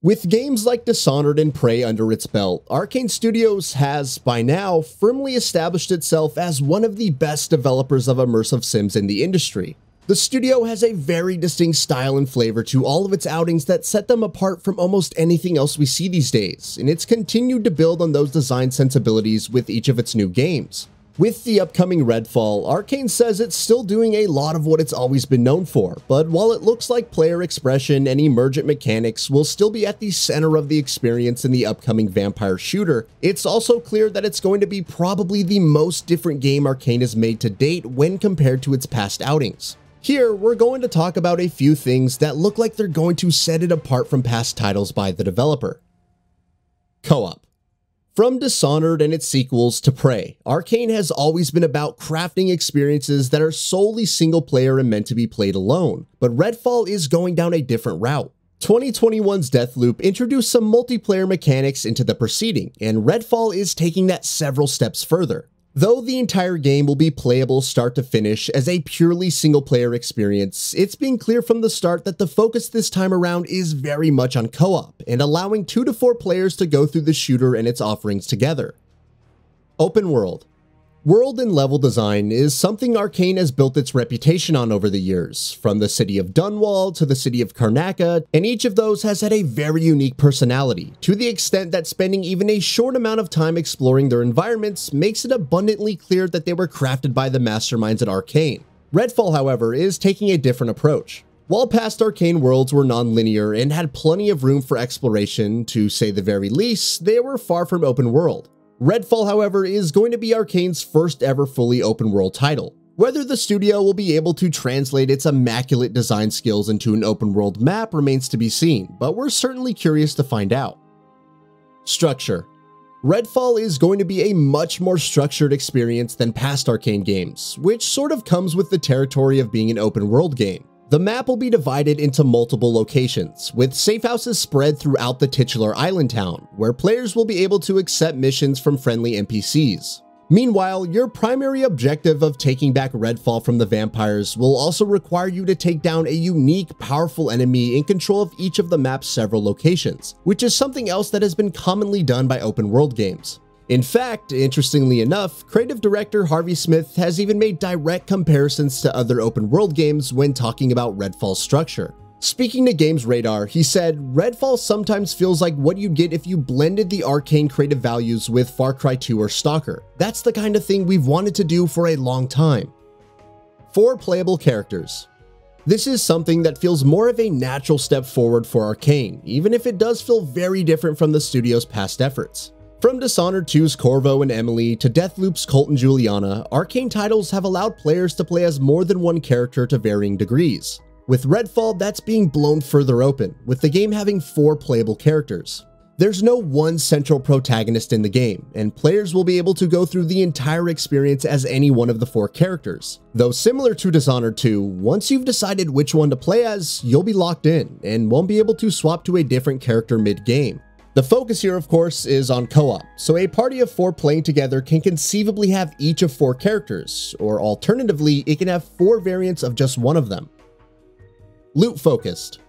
With games like Dishonored and Prey under its belt, Arkane Studios has, by now, firmly established itself as one of the best developers of immersive sims in the industry. The studio has a very distinct style and flavor to all of its outings that set them apart from almost anything else we see these days, and it's continued to build on those design sensibilities with each of its new games. With the upcoming Redfall, Arkane says it's still doing a lot of what it's always been known for, but while it looks like player expression and emergent mechanics will still be at the center of the experience in the upcoming vampire shooter, it's also clear that it's going to be probably the most different game Arkane has made to date when compared to its past outings. Here, we're going to talk about a few things that look like they're going to set it apart from past titles by the developer. Co-op. From Dishonored and its sequels to Prey, Arkane has always been about crafting experiences that are solely single player and meant to be played alone, but Redfall is going down a different route. 2021's Deathloop introduced some multiplayer mechanics into the proceeding, and Redfall is taking that several steps further. Though the entire game will be playable start to finish as a purely single-player experience, it's been clear from the start that the focus this time around is very much on co-op, and allowing 2 to 4 players to go through the shooter and its offerings together. Open world. World and level design is something Arkane has built its reputation on over the years, from the city of Dunwall to the city of Karnaca, and each of those has had a very unique personality, to the extent that spending even a short amount of time exploring their environments makes it abundantly clear that they were crafted by the masterminds at Arkane. Redfall, however, is taking a different approach. While past Arkane worlds were non-linear and had plenty of room for exploration, to say the very least, they were far from open world. Redfall, however, is going to be Arkane's first ever fully open world title. Whether the studio will be able to translate its immaculate design skills into an open world map remains to be seen, but we're certainly curious to find out. Structure. Redfall is going to be a much more structured experience than past Arkane games, which sort of comes with the territory of being an open world game. The map will be divided into multiple locations, with safe houses spread throughout the titular island town, where players will be able to accept missions from friendly NPCs. Meanwhile, your primary objective of taking back Redfall from the vampires will also require you to take down a unique, powerful enemy in control of each of the map's several locations, which is something else that has been commonly done by open world games. In fact, interestingly enough, creative director Harvey Smith has even made direct comparisons to other open world games when talking about Redfall's structure. Speaking to Games Radar, he said, "Redfall sometimes feels like what you'd get if you blended the Arkane creative values with Far Cry 2 or Stalker. That's the kind of thing we've wanted to do for a long time." 4 playable characters. This is something that feels more of a natural step forward for Arkane, even if it does feel very different from the studio's past efforts. From Dishonored 2's Corvo and Emily to Deathloop's Colt and Juliana, Arkane titles have allowed players to play as more than one character to varying degrees. With Redfall, that's being blown further open, with the game having 4 playable characters. There's no one central protagonist in the game, and players will be able to go through the entire experience as any one of the 4 characters. Though similar to Dishonored 2, once you've decided which one to play as, you'll be locked in, and won't be able to swap to a different character mid-game. The focus here, of course, is on co-op, so a party of 4 playing together can conceivably have each of 4 characters, or alternatively, it can have 4 variants of just one of them. Loot focused.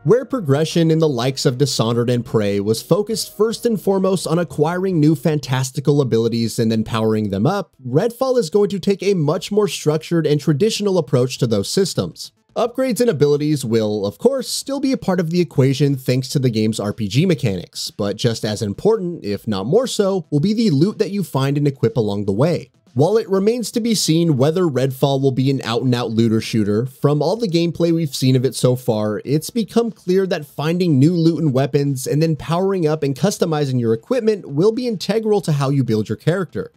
Where progression in the likes of Dishonored and Prey was focused first and foremost on acquiring new fantastical abilities and then powering them up, Redfall is going to take a much more structured and traditional approach to those systems. Upgrades and abilities will, of course, still be a part of the equation thanks to the game's RPG mechanics, but just as important, if not more so, will be the loot that you find and equip along the way. While it remains to be seen whether Redfall will be an out-and-out looter shooter, from all the gameplay we've seen of it so far, it's become clear that finding new loot and weapons and then powering up and customizing your equipment will be integral to how you build your character.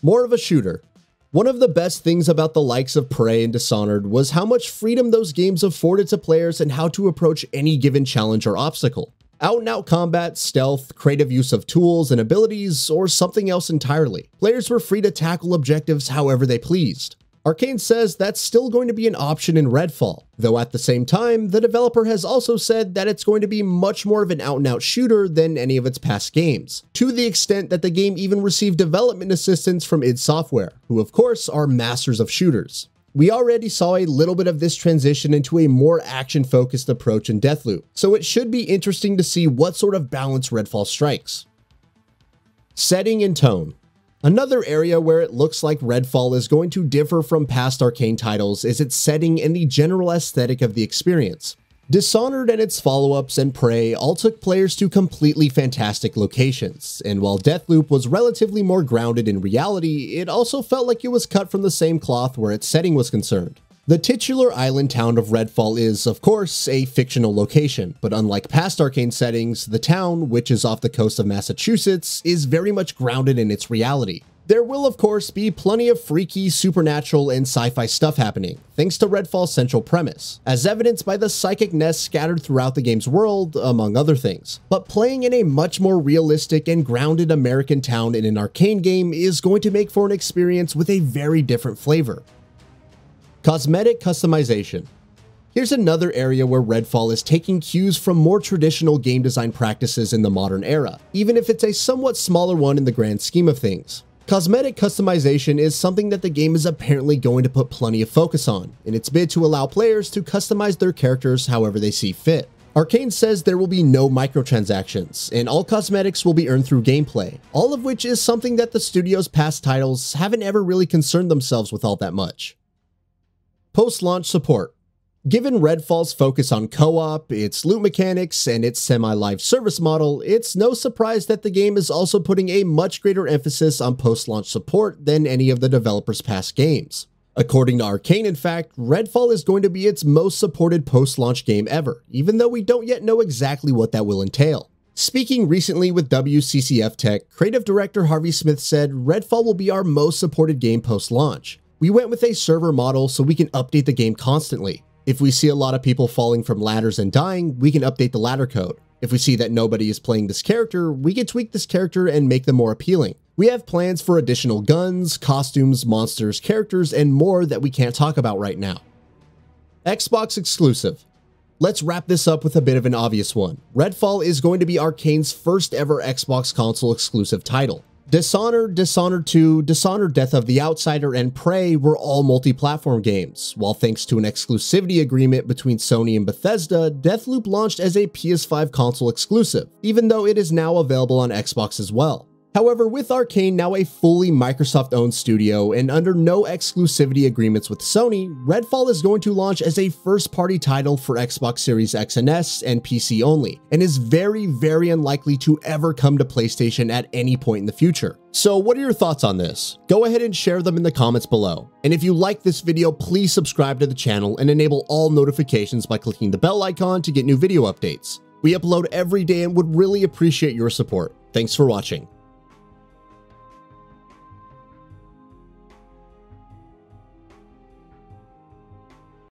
More of a shooter. One of the best things about the likes of Prey and Dishonored was how much freedom those games afforded to players and how to approach any given challenge or obstacle. Out-and-out combat, stealth, creative use of tools and abilities, or something else entirely. Players were free to tackle objectives however they pleased. Arkane says that's still going to be an option in Redfall, though at the same time, the developer has also said that it's going to be much more of an out-and-out shooter than any of its past games, to the extent that the game even received development assistance from id Software, who of course are masters of shooters. We already saw a little bit of this transition into a more action-focused approach in Deathloop, so it should be interesting to see what sort of balance Redfall strikes. Setting and tone. Another area where it looks like Redfall is going to differ from past Arkane titles is its setting and the general aesthetic of the experience. Dishonored and its follow-ups and Prey all took players to completely fantastic locations, and while Deathloop was relatively more grounded in reality, it also felt like it was cut from the same cloth where its setting was concerned. The titular island town of Redfall is, of course, a fictional location, but unlike past Arkane settings, the town, which is off the coast of Massachusetts, is very much grounded in its reality. There will, of course, be plenty of freaky, supernatural, and sci-fi stuff happening, thanks to Redfall's central premise, as evidenced by the psychic nests scattered throughout the game's world, among other things. But playing in a much more realistic and grounded American town in an Arkane game is going to make for an experience with a very different flavor. Cosmetic customization. Here's another area where Redfall is taking cues from more traditional game design practices in the modern era, even if it's a somewhat smaller one in the grand scheme of things. Cosmetic customization is something that the game is apparently going to put plenty of focus on, in its bid to allow players to customize their characters however they see fit. Arkane says there will be no microtransactions, and all cosmetics will be earned through gameplay, all of which is something that the studio's past titles haven't ever really concerned themselves with all that much. Post-launch support. Given Redfall's focus on co-op, its loot mechanics, and its semi-live service model, it's no surprise that the game is also putting a much greater emphasis on post-launch support than any of the developer's past games. According to Arkane, in fact, Redfall is going to be its most supported post-launch game ever, even though we don't yet know exactly what that will entail. Speaking recently with WCCF Tech, creative director Harvey Smith said, "Redfall will be our most supported game post-launch. We went with a server model so we can update the game constantly. If we see a lot of people falling from ladders and dying, we can update the ladder code. If we see that nobody is playing this character, we can tweak this character and make them more appealing. We have plans for additional guns, costumes, monsters, characters, and more that we can't talk about right now." Xbox exclusive. Let's wrap this up with a bit of an obvious one. Redfall is going to be Arkane's first ever Xbox console exclusive title. Dishonored, Dishonored 2, Dishonored Death of the Outsider, and Prey were all multi-platform games, while thanks to an exclusivity agreement between Sony and Bethesda, Deathloop launched as a PS5 console exclusive, even though it is now available on Xbox as well. However, with Arkane now a fully Microsoft-owned studio and under no exclusivity agreements with Sony, Redfall is going to launch as a first-party title for Xbox Series X and S and PC only, and is very, very unlikely to ever come to PlayStation at any point in the future. So what are your thoughts on this? Go ahead and share them in the comments below. And if you like this video, please subscribe to the channel and enable all notifications by clicking the bell icon to get new video updates. We upload every day and would really appreciate your support. Thanks for watching.